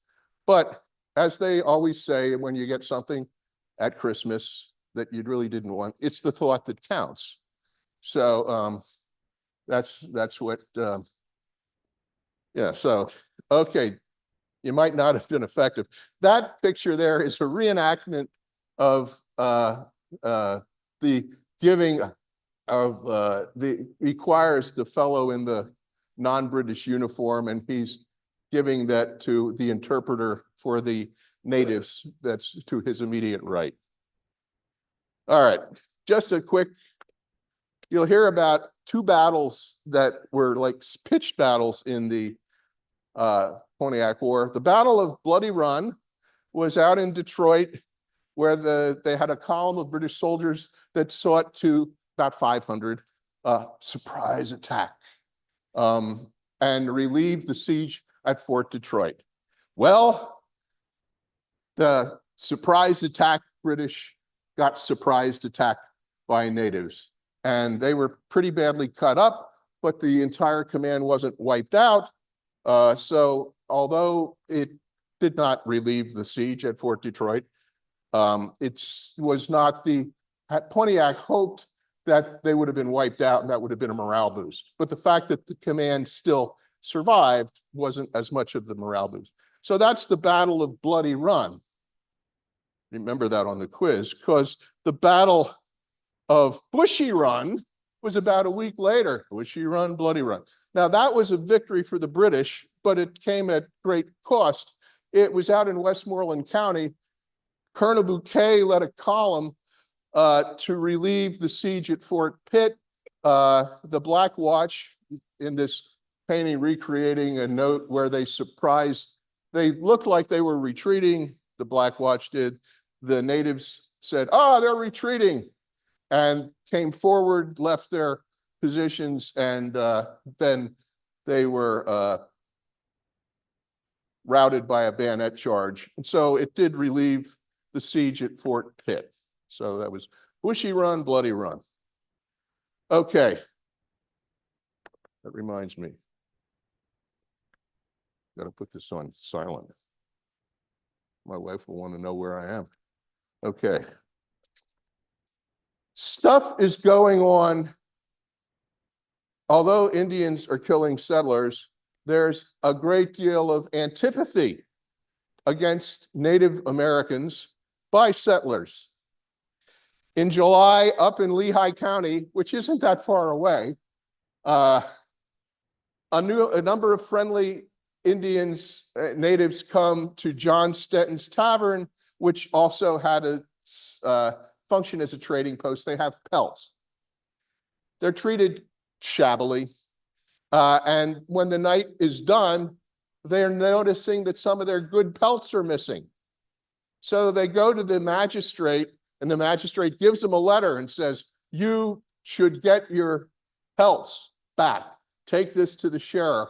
But as they always say, when you get something at Christmas that you really didn't want, it's the thought that counts. So that's what, so, okay, you might not have been effective. That picture there is a reenactment of the giving of requires the fellow in the non-British uniform, and he's giving that to the interpreter for the natives that's to his immediate right. All right, just a quick, you'll hear about two battles that were like pitched battles in the Pontiac War. The Battle of Bloody Run was out in Detroit, where they had a column of British soldiers that sought to, about 500, surprise attack and relieve the siege at Fort Detroit. Well, the surprise attack British got surprised attacked by natives, and they were pretty badly cut up, but the entire command wasn't wiped out. So although it did not relieve the siege at Fort Detroit, it was not Pontiac hoped that they would have been wiped out, and that would have been a morale boost. But the fact that the command still survived wasn't as much of the morale boost. So that's the Battle of Bloody Run. Remember that on the quiz, because the Battle of Bushy Run was about a week later. Bushy Run, Bloody Run. Now that was a victory for the British, but it came at great cost. It was out in Westmoreland County. Colonel Bouquet led a column to relieve the siege at Fort Pitt. The Black Watch, in this painting recreating a note where they looked like they were retreating, the Black Watch did. The natives said, they're retreating, and came forward, left their positions, and then they were routed by a bayonet charge. And so it did relieve the siege at Fort Pitt. So that was Bushy Run, Bloody Run. Okay. That reminds me. Got to put this on silent. My wife will want to know where I am. Okay. Stuff is going on. Although Indians are killing settlers, there's a great deal of antipathy against Native Americans by settlers. In July, up in Lehigh County, which isn't that far away, a number of friendly Indians, natives come to John Stetton's Tavern, which also had a function as a trading post. They have pelts. They're treated shabbily. And when the night is done, they're noticing that some of their good pelts are missing. So they go to the magistrate, and the magistrate gives them a letter and says, you should get your pelts back. Take this to the sheriff,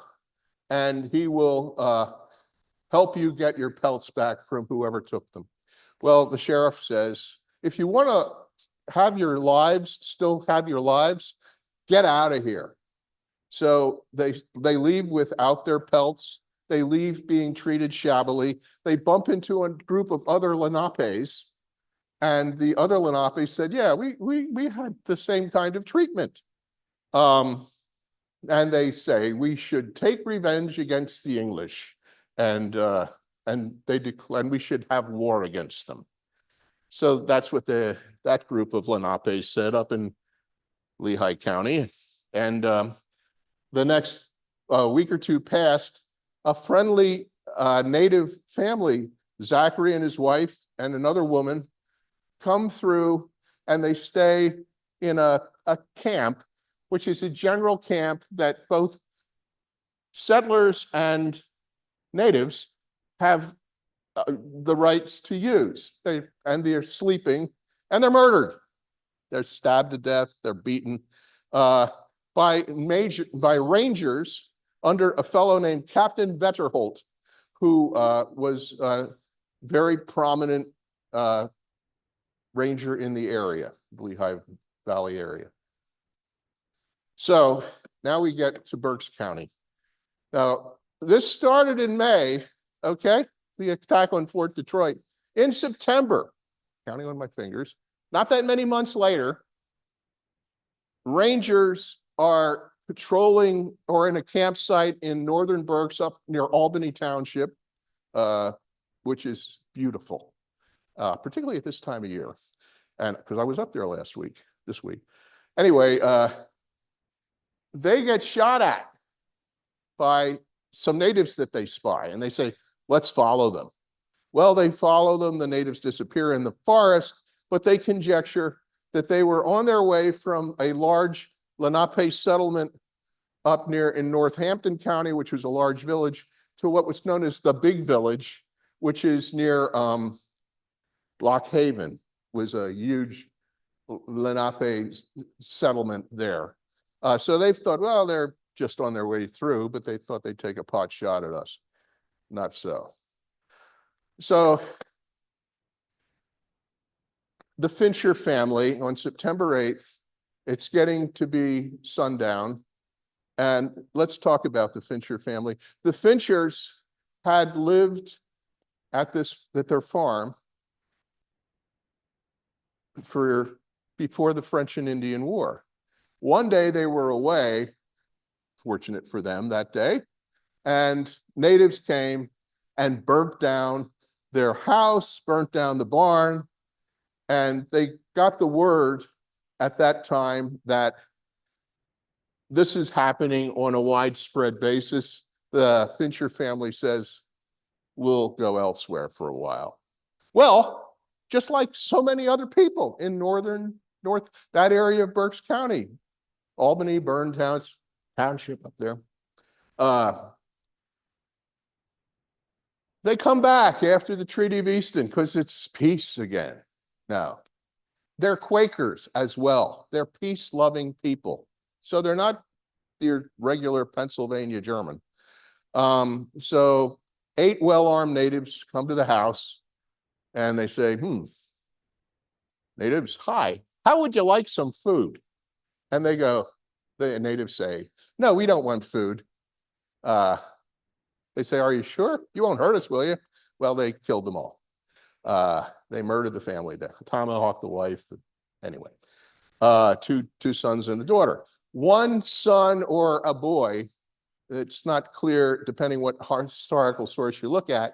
and he will help you get your pelts back from whoever took them. Well, the sheriff says, if you want to have your lives, still have your lives, get out of here. So they leave without their pelts. They leave being treated shabbily. They bump into a group of other Lenapes, and the other Lenape said, yeah, we had the same kind of treatment. And they say we should take revenge against the English, and they declare, and we should have war against them. So that's what that group of Lenape said up in Lehigh County. And the next week or two passed, a friendly native family, Zachary and his wife and another woman, come through, and they stay in a camp, which is a general camp that both settlers and natives have the rights to use. They're sleeping, and they're murdered. They're stabbed to death. They're beaten by rangers under a fellow named Captain Vetterholt, who was a very prominent ranger in the area, Lehigh Valley area. So now we get to Berks County. Now, this started in May, okay? The attack on Fort Detroit. In September, counting on my fingers, not that many months later, Rangers are patrolling or in a campsite in northern Berks up near Albany Township, which is beautiful, particularly at this time of year. And because I was up there this week. Anyway, they get shot at by some natives that they spy, and they say, let's follow them. Well, they follow them, the natives disappear in the forest, but they conjecture that they were on their way from a large Lenape settlement up near in Northampton County, which was a large village, to what was known as the Big Village, which is near Lock Haven, was a huge Lenape settlement there. So they thought, well, they're just on their way through, but they thought they'd take a pot shot at us. Not so. So the Fincher family on September 8th, it's getting to be sundown. And let's talk about the Fincher family. The Finchers had lived at their farm before the French and Indian War. One day they were away, fortunate for them that day, and natives came and burnt down their house, burnt down the barn, and they got the word at that time that this is happening on a widespread basis. The Fincher family says, we'll go elsewhere for a while. Well, just like so many other people in that area of Berks County, Albany, Bern Township up there. They come back after the Treaty of Easton because it's peace again. Now, they're Quakers as well. They're peace-loving people. So they're not your regular Pennsylvania German. So 8 well-armed natives come to the house and they say, natives, hi, how would you like some food? And the natives say, no, we don't want food. They say, are you sure? You won't hurt us, will you? Well, they killed them all. They murdered the family, they tomahawked the wife. Anyway, two sons and a daughter. One son or a boy, it's not clear depending what historical source you look at,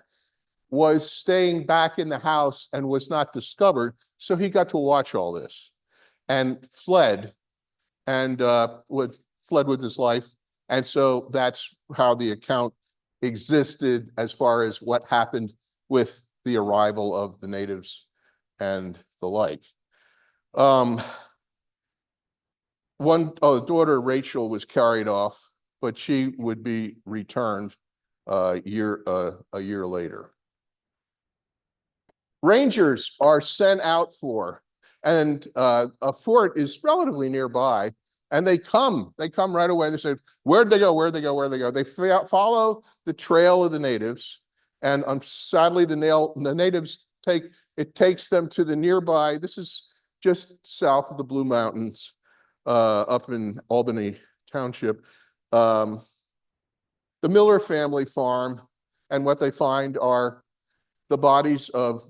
was staying back in the house and was not discovered. So he got to watch all this and fled and fled with his life. And so that's how the account existed as far as what happened with the arrival of the natives and the like. The daughter Rachel was carried off, but she would be returned a year later. Rangers are sent out and a fort is relatively nearby, and they come right away. They say, where'd they go? Where'd they go? Where'd they go? They follow the trail of the natives, and sadly, the natives takes them to the nearby. This is just south of the Blue Mountains, up in Albany Township, the Miller family farm, and what they find are the bodies of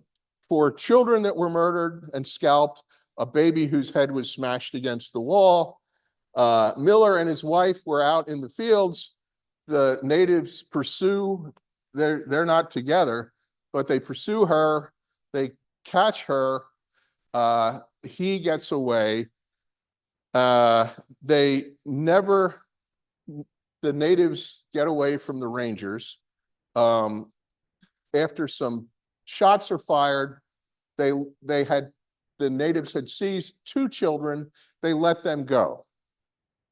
4 children that were murdered and scalped, a baby whose head was smashed against the wall. Miller and his wife were out in the fields. The natives pursue, they're not together, but they pursue her, they catch her, he gets away. The natives get away from the Rangers. After some shots are fired, the natives had seized 2 children. They let them go.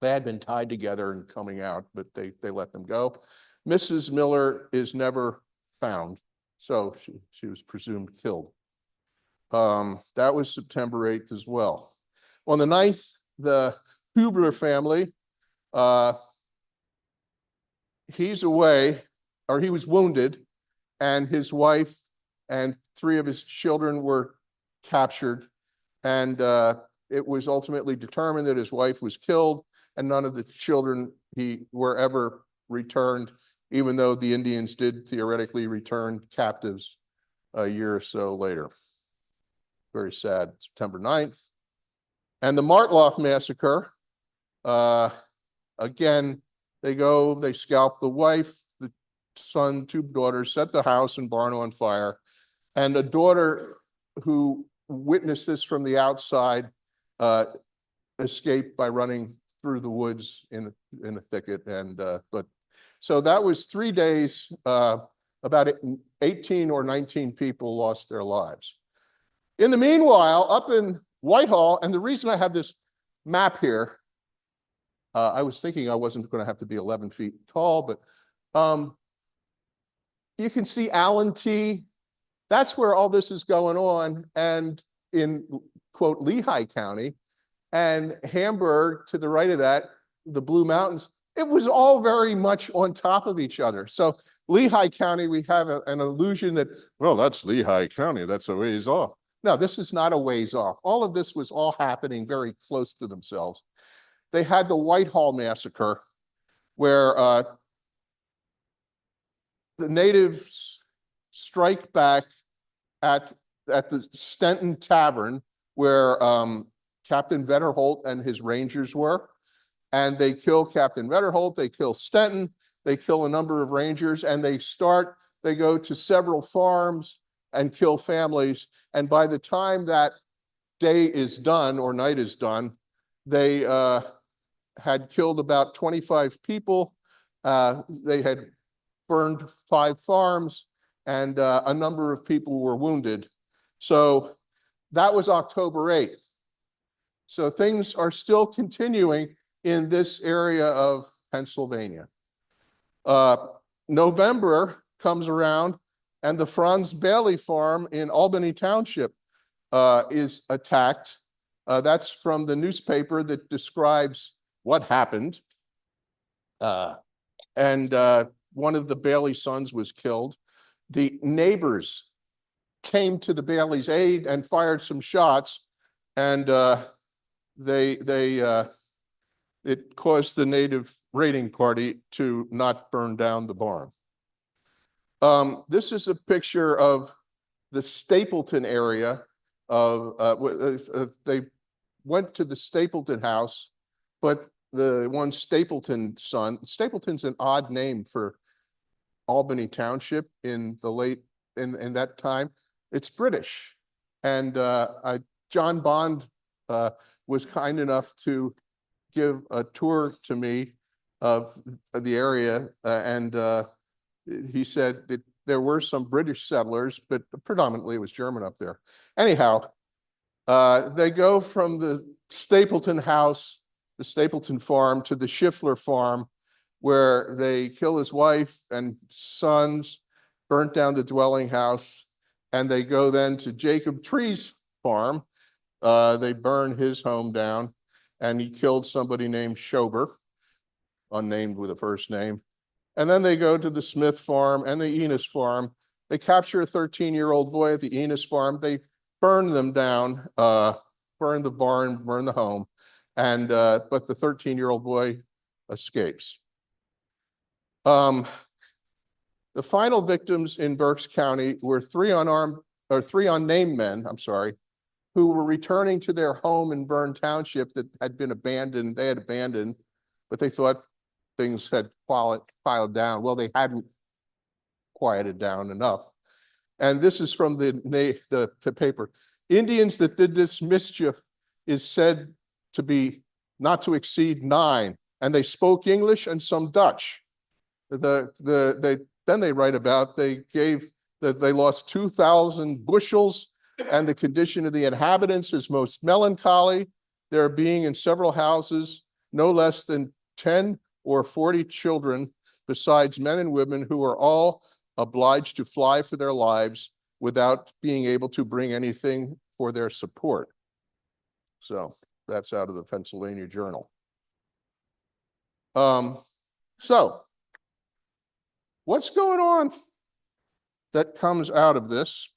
They had been tied together and coming out, but they let them go. Mrs. Miller is never found, so she was presumed killed. That was September 8th as well. On the 9th, the Hubler family, he's away, or he was wounded, and his wife and 3 of his children were captured. And it was ultimately determined that his wife was killed, and none of the children were ever returned, even though the Indians did theoretically return captives a year or so later. Very sad. September 9th. And the Martloff massacre, again, they scalp the wife, the son, 2 daughters, set the house and barn on fire. And a daughter who witnessed this from the outside escaped by running through the woods in a thicket. So that was 3 days. About 18 or 19 people lost their lives. In the meanwhile, up in Whitehall, and the reason I have this map here, I was thinking I wasn't going to have to be 11 feet tall, but you can see Allen T. That's where all this is going on, and in, quote, Lehigh County, and Hamburg to the right of that, the Blue Mountains, it was all very much on top of each other. So Lehigh County, we have an illusion that, well, that's Lehigh County, that's a ways off. No, this is not a ways off. All of this was all happening very close to themselves. They had the Whitehall massacre, where the natives strike back at the Stenton Tavern, where Captain Vetterholt and his Rangers were. And they kill Captain Vetterholt, they kill Stenton, they kill a number of Rangers, and they go to several farms and kill families. And by the time that day is done, or night is done, they had killed about 25 people. They had burned 5 farms, and a number of people were wounded. So that was October 8th. So things are still continuing in this area of Pennsylvania. November comes around, and the Franz Bailey farm in Albany Township is attacked. That's from the newspaper that describes what happened. And one of the Bailey sons was killed. The neighbors came to the Bailey's aid and fired some shots, and it caused the native raiding party to not burn down the barn. This is a picture of the Stapleton area they went to the Stapleton house, but the one Stapleton's son, Stapleton's an odd name for Albany Township in the late in that time, it's British. And John Bond was kind enough to give a tour to me of the area, and he said that there were some British settlers, but predominantly it was German up there. Anyhow, they go from the Stapleton house, the Stapleton farm, to the Schiffler farm, where they kill his wife and sons, burnt down the dwelling house, and they go then to Jacob Tree's farm. They burn his home down, and he killed somebody named Schober, unnamed with a first name. And then they go to the Smith farm and the Enos farm. They capture a 13-year-old boy at the Enos farm. They burn them down, burn the barn, burn the home, and but the 13-year-old boy escapes. The final victims in Berks County were three unnamed men, who were returning to their home in Bern Township that had been abandoned. They had abandoned, but they thought things had piled down. Well, they hadn't quieted down enough. And this is from the paper. Indians that did this mischief is said to be not to exceed 9, and they spoke English and some Dutch. Then they write about they lost 2,000 bushels, and the condition of the inhabitants is most melancholy. There being in several houses no less than 10 or 40 children, besides men and women, who are all obliged to fly for their lives without being able to bring anything for their support. So that's out of the Pennsylvania Journal. So what's going on that comes out of this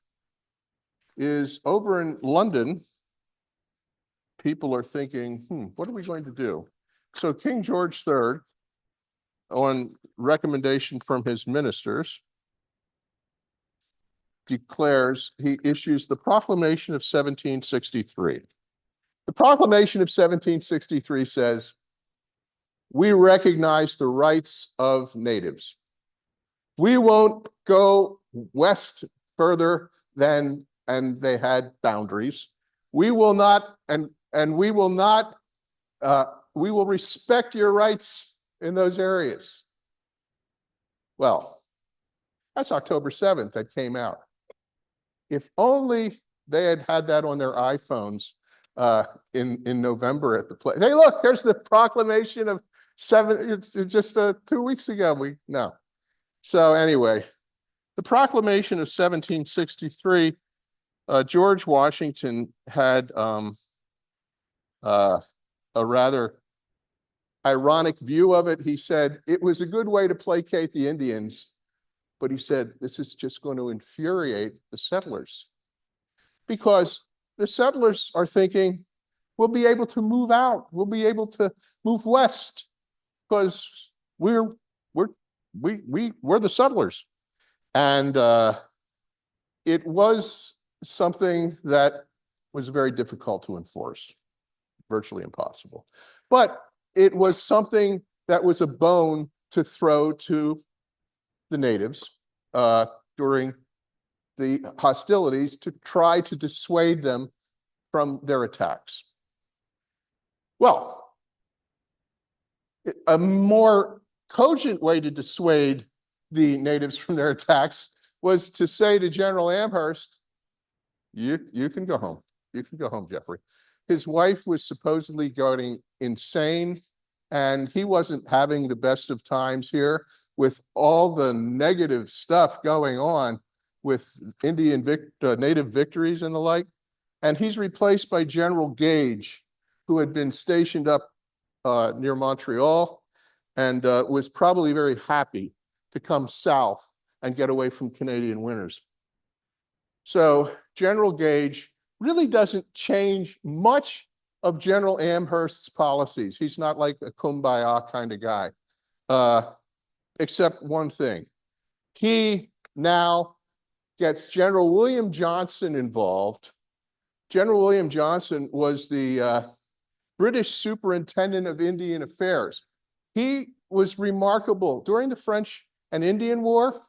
is over in London, people are thinking, what are we going to do? So King George III, on recommendation from his ministers, he issues the Proclamation of 1763. The Proclamation of 1763 says, we recognize the rights of natives. We won't go west further than, and they had boundaries. We will not, we will respect your rights in those areas. Well, that's October 7th that came out. If only they had had that on their iPhones in November at the place. Hey, look, here's the proclamation of it's just 2 weeks ago. No. So anyway, the Proclamation of 1763, George Washington had a rather ironic view of it. He said it was a good way to placate the Indians, but he said this is just going to infuriate the settlers, because the settlers are thinking we'll be able to move out, we'll be able to move west, because we're the settlers. And it was something that was very difficult to enforce, virtually impossible. But it was something that was a bone to throw to the natives during the hostilities to try to dissuade them from their attacks. Well, a more cogent way to dissuade the natives from their attacks was to say to General Amherst, you can go home. You can go home, Jeffrey. His wife was supposedly going insane, and he wasn't having the best of times here with all the negative stuff going on with native victories and the like. And he's replaced by General Gage, who had been stationed up near Montreal and was probably very happy to come south and get away from Canadian winters. So General Gage really doesn't change much of General Amherst's policies. He's not like a kumbaya kind of guy, except one thing. He now gets General William Johnson involved. General William Johnson was the British Superintendent of Indian Affairs. He was remarkable. During the French and Indian War,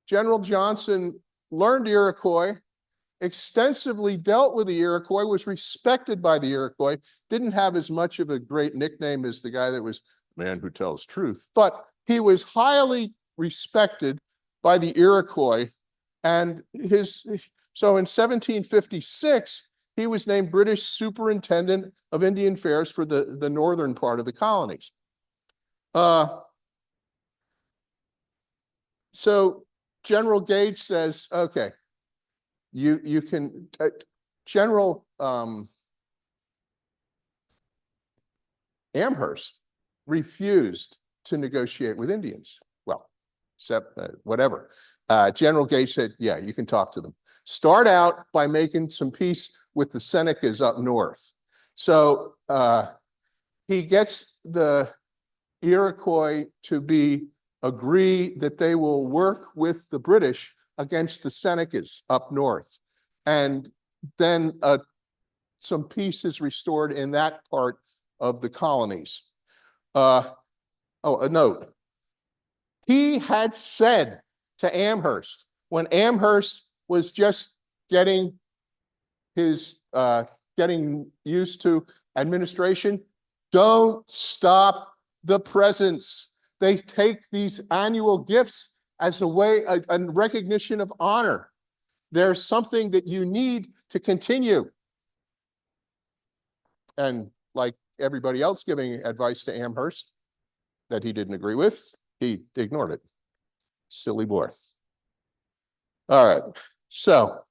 General Johnson learned Iroquois, extensively dealt with the Iroquois, was respected by the Iroquois, didn't have as much of a great nickname as the guy that was man who tells truth, but he was highly respected by the Iroquois. And so in 1756, he was named British Superintendent of Indian Affairs for the northern part of the colonies. So General Gage says, okay, you can, General Amherst refused to negotiate with Indians. Well, except whatever. General Gage said, yeah, you can talk to them. Start out by making some peace with the Senecas up north. So he gets the Iroquois to agree that they will work with the British against the Senecas up north. And then some peace is restored in that part of the colonies. A note. He had said to Amherst, when Amherst was just getting used to administration, don't stop the presents. They take these annual gifts as a way, a recognition of honor. There's something that you need to continue. And like everybody else giving advice to Amherst that he didn't agree with, he ignored it. Silly boy. All right. So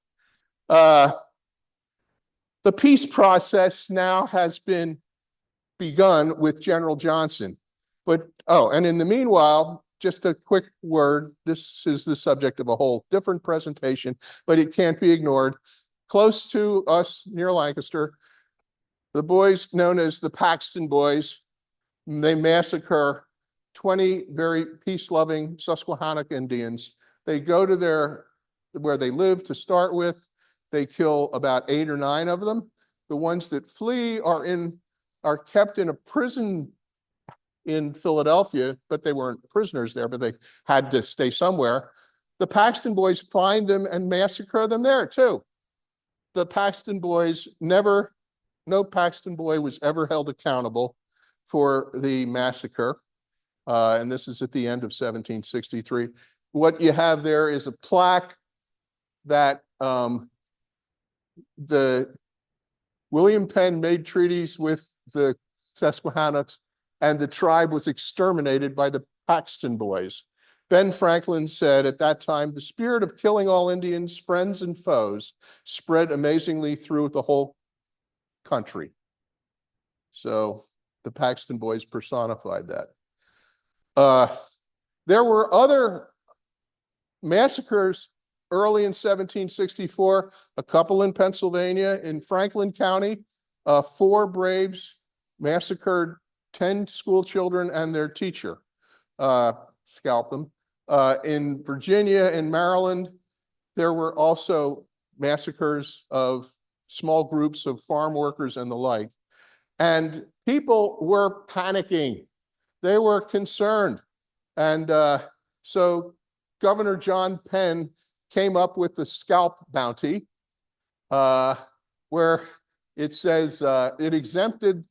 the peace process now has been begun with General Johnson. But, and in the meanwhile, just a quick word, this is the subject of a whole different presentation, but it can't be ignored. Close to us near Lancaster, the boys known as the Paxton Boys, they massacre 20 very peace-loving Susquehannock Indians. They go to where they live to start with. They kill about 8 or 9 of them. The ones that flee are kept in a prison in Philadelphia, but they weren't prisoners there, but they had to stay somewhere. The Paxton Boys find them and massacre them there too. The Paxton Boys no Paxton Boy was ever held accountable for the massacre. And this is at the end of 1763. What you have there is a plaque that William Penn made treaties with the Susquehannocks, and the tribe was exterminated by the Paxton Boys. Ben Franklin said at that time, the spirit of killing all Indians, friends and foes, spread amazingly through the whole country. So the Paxton Boys personified that. There were other massacres early in 1764, a couple in Pennsylvania. In Franklin County, 4 braves massacred 10 school children and their teacher, scalped them. In Virginia and Maryland, there were also massacres of small groups of farm workers and the like. And people were panicking. They were concerned. And so Governor John Penn came up with the scalp bounty, where it says it exempted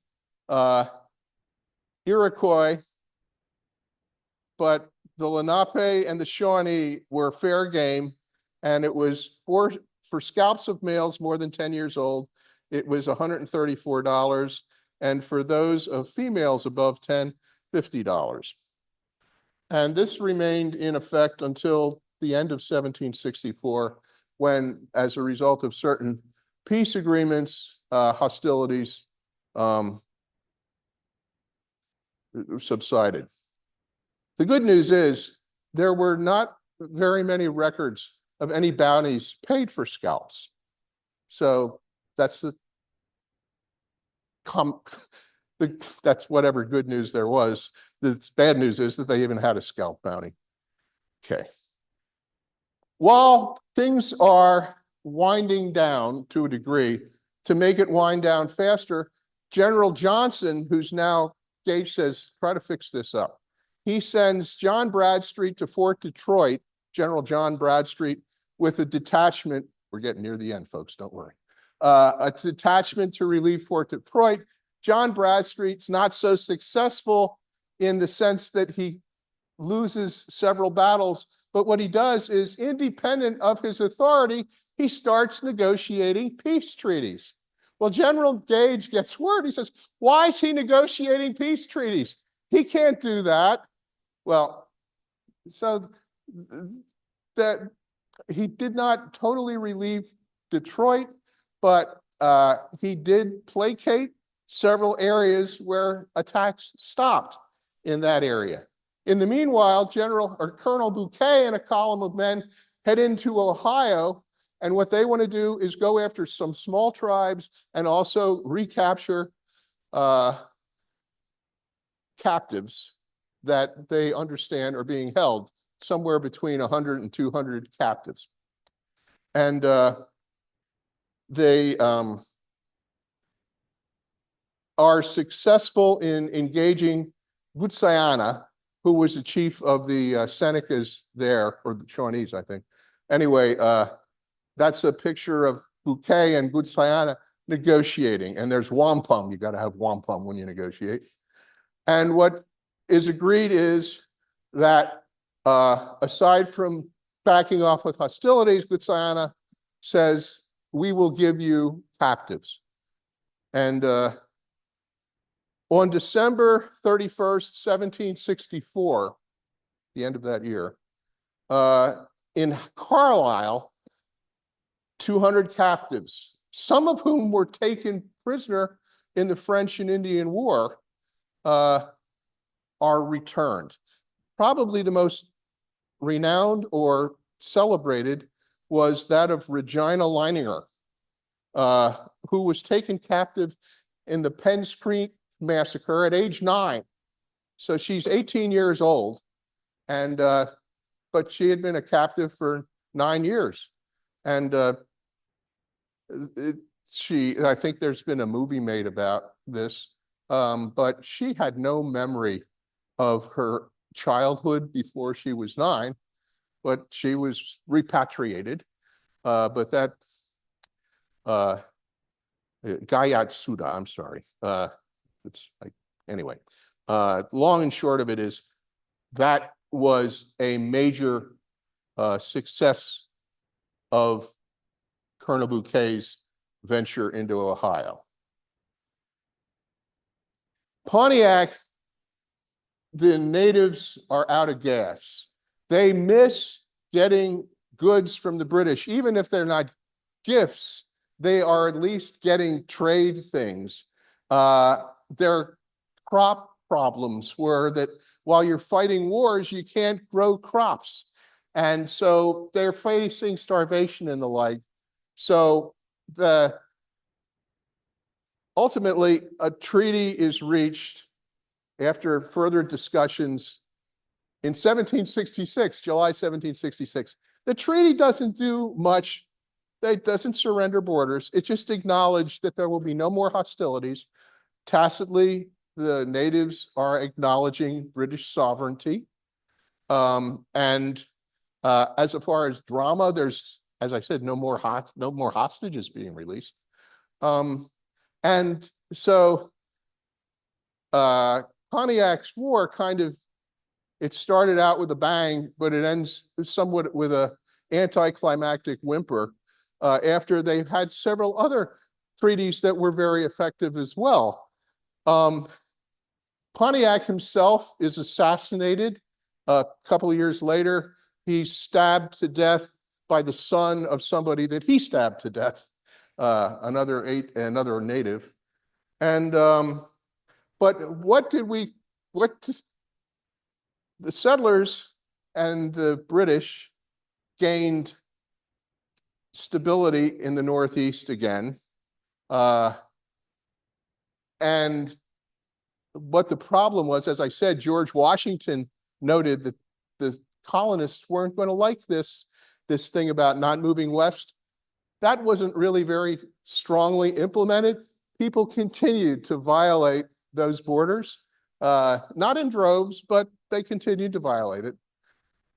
Iroquois, but the Lenape and the Shawnee were fair game, and it was for scalps of males more than 10 years old, it was $134, and for those of females above 10, $50. And this remained in effect until the end of 1764, when, as a result of certain peace agreements, hostilities subsided. The good news is there were not very many records of any bounties paid for scalps. So that's that's whatever good news there was. The bad news is that they even had a scalp bounty. Okay. While things are winding down to a degree, to make it wind down faster, General Johnson, who's now, Gage says, try to fix this up. He sends John Bradstreet to Fort Detroit, General John Bradstreet, with a detachment. We're getting near the end, folks, don't worry. A detachment to relieve Fort Detroit. John Bradstreet's not so successful in the sense that he loses several battles, but what he does is, independent of his authority, he starts negotiating peace treaties. Well, General Gage gets word. He says, why is he negotiating peace treaties? He can't do that. Well, so that he did not totally relieve Detroit, but he did placate several areas where attacks stopped in that area. In the meanwhile, Colonel Bouquet and a column of men head into Ohio, and what they want to do is go after some small tribes and also recapture captives that they understand are being held, somewhere between 100 and 200 captives. And they are successful in engaging Gutsayana, who was the chief of the Senecas there, or the Shawnees, I think. Anyway, that's a picture of Bouquet and Gutsayana negotiating. And there's wampum. You got to have wampum when you negotiate. And what is agreed is that aside from backing off with hostilities, Gutsayana says, we will give you captives. And on December 31st, 1764, the end of that year, in Carlisle, 200 captives, some of whom were taken prisoner in the French and Indian War, are returned. Probably the most renowned or celebrated was that of Regina Leininger, who was taken captive in the Penns Creek massacre at age 9. So she's 18 years old, and but she had been a captive for 9 years. And I think there's been a movie made about this, but she had no memory of her childhood before she was 9, but she was repatriated. But that Gayatsuda, I'm sorry. It's like, anyway, long and short of it is that was a major success of Colonel Bouquet's venture into Ohio. Pontiac, the natives are out of gas. They miss getting goods from the British. Even if they're not gifts, they are at least getting trade things. Their crop problems were that while you're fighting wars, you can't grow crops. And so they're facing starvation and the like. So ultimately, a treaty is reached after further discussions in 1766, July 1766. The treaty doesn't do much. It doesn't surrender borders. It just acknowledged that there will be no more hostilities. Tacitly, the natives are acknowledging British sovereignty. As far as drama, there's, as I said, no more hostages being released. And so Pontiac's war it started out with a bang, but it ends somewhat with a anticlimactic whimper after they've had several other treaties that were very effective as well. Pontiac himself is assassinated. A couple of years later, he's stabbed to death by the son of somebody that he stabbed to death, another native. And but the settlers and the British gained stability in the Northeast again. And what the problem was, as I said, George Washington noted that the colonists weren't going to like this thing about not moving west. That wasn't really very strongly implemented. People continued to violate those borders, not in droves, but they continued to violate it.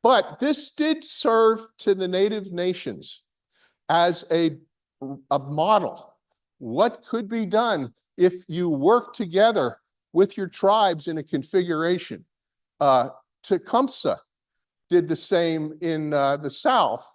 But this did serve to the native nations as a model. What could be done if you work together with your tribes in a configuration? Tecumseh did the same in the South,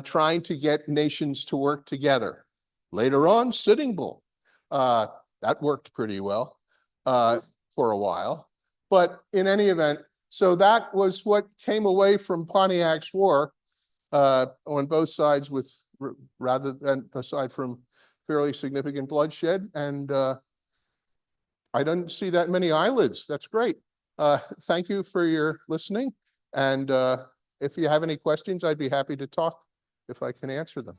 trying to get nations to work together. Later on, Sitting Bull, that worked pretty well for a while. But in any event, so that was what came away from Pontiac's War on both sides, with rather than aside from fairly significant bloodshed. And I don't see that many eyelids. That's great. Thank you for your listening. And if you have any questions, I'd be happy to talk if I can answer them.